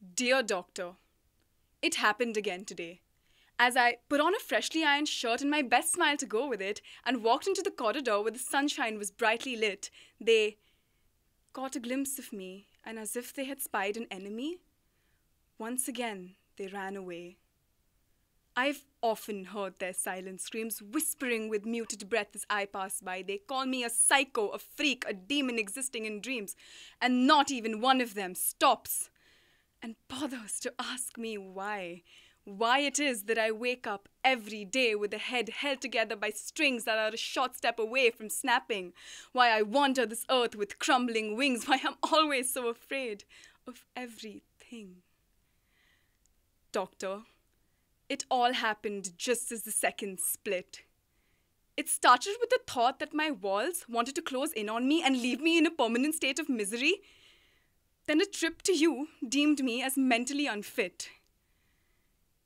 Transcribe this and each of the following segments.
Dear Doctor, it happened again today. As I put on a freshly ironed shirt and my best smile to go with it and walked into the corridor where the sunshine was brightly lit, they caught a glimpse of me, and as if they had spied an enemy, once again they ran away. I've often heard their silent screams whispering with muted breath as I pass by. They call me a psycho, a freak, a demon existing in dreams, and not even one of them stops and bothers to ask me why. Why it is that I wake up every day with a head held together by strings that are a short step away from snapping. Why I wander this earth with crumbling wings. Why I'm always so afraid of everything. Doctor, it all happened just as the seconds split. It started with the thought that my walls wanted to close in on me and leave me in a permanent state of misery. Then a trip to you deemed me as mentally unfit.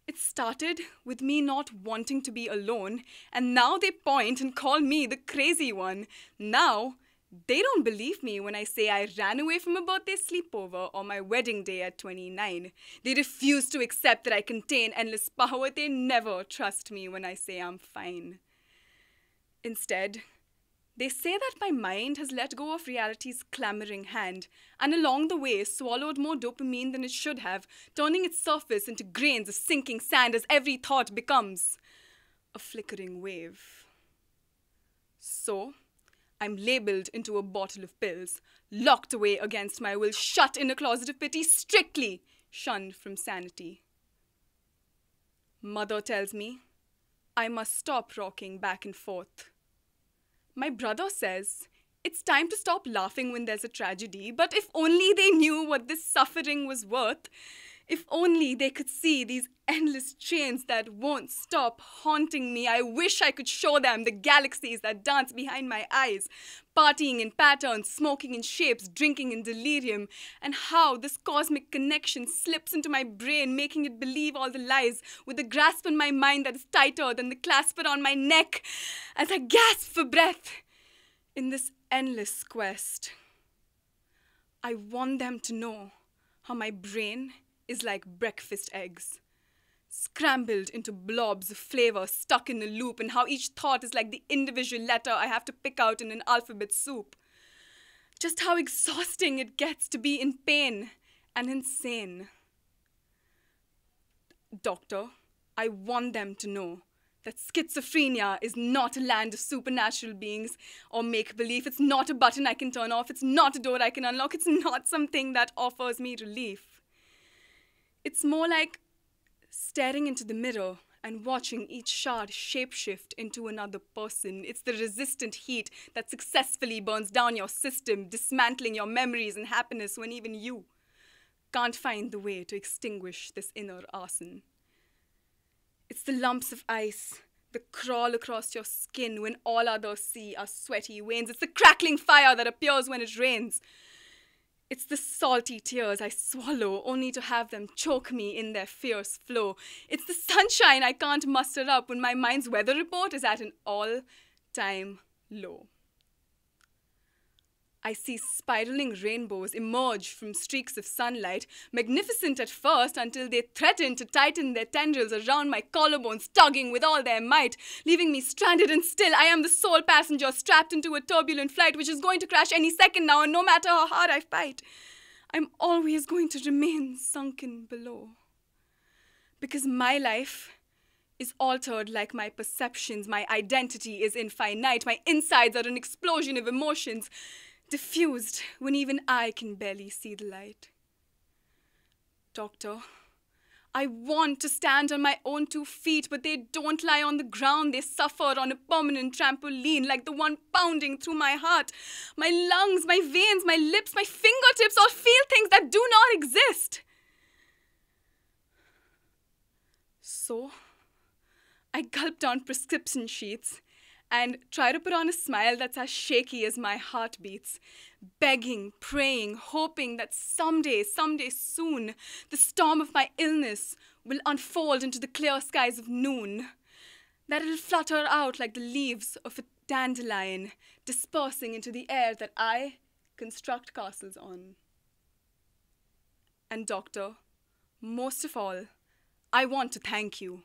It started with me not wanting to be alone, and now they point and call me the crazy one. Now, they don't believe me when I say I ran away from a birthday sleepover or my wedding day at 29. They refuse to accept that I contain endless power. They never trust me when I say I'm fine. Instead, they say that my mind has let go of reality's clamoring hand and along the way swallowed more dopamine than it should have, turning its surface into grains of sinking sand as every thought becomes a flickering wave. So, I'm labelled into a bottle of pills, locked away against my will, shut in a closet of pity, strictly shunned from sanity. Mother tells me I must stop rocking back and forth. My brother says it's time to stop laughing when there's a tragedy, but if only they knew what this suffering was worth, if only they could see these endless chains that won't stop haunting me. I wish I could show them the galaxies that dance behind my eyes, partying in patterns, smoking in shapes, drinking in delirium, and how this cosmic connection slips into my brain, making it believe all the lies, with a grasp on my mind that is tighter than the clasp around my neck, as I gasp for breath in this endless quest. I want them to know how my brain is like breakfast eggs, scrambled into blobs of flavor stuck in a loop, and how each thought is like the individual letter I have to pick out in an alphabet soup. Just how exhausting it gets to be in pain and insane. Doctor, I want them to know that schizophrenia is not a land of supernatural beings or make-believe. It's not a button I can turn off. It's not a door I can unlock. It's not something that offers me relief. It's more like staring into the mirror and watching each shard shapeshift into another person. It's the resistant heat that successfully burns down your system, dismantling your memories and happiness when even you can't find the way to extinguish this inner arson. It's the lumps of ice that crawl across your skin when all others see are sweaty veins. It's the crackling fire that appears when it rains. It's the salty tears I swallow only to have them choke me in their fierce flow. It's the sunshine I can't muster up when my mind's weather report is at an all-time low. I see spiraling rainbows emerge from streaks of sunlight, magnificent at first until they threaten to tighten their tendrils around my collarbones, tugging with all their might, leaving me stranded and still. I am the sole passenger strapped into a turbulent flight which is going to crash any second now, and no matter how hard I fight, I'm always going to remain sunken below. Because my life is altered like my perceptions, my identity is infinite, my insides are an explosion of emotions, diffused when even I can barely see the light. Doctor, I want to stand on my own 2 feet, but they don't lie on the ground. They suffer on a permanent trampoline like the one pounding through my heart. My lungs, my veins, my lips, my fingertips all feel things that do not exist. So, I gulp down prescription sheets and try to put on a smile that's as shaky as my heart beats, begging, praying, hoping that someday soon, the storm of my illness will unfold into the clear skies of noon, that it'll flutter out like the leaves of a dandelion, dispersing into the air that I construct castles on. And doctor, most of all, I want to thank you.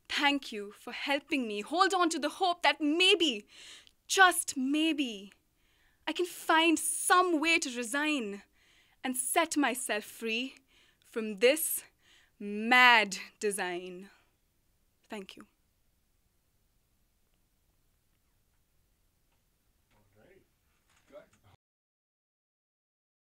Thank you for helping me hold on to the hope that maybe, just maybe, I can find some way to resign and set myself free from this mad design. Thank you.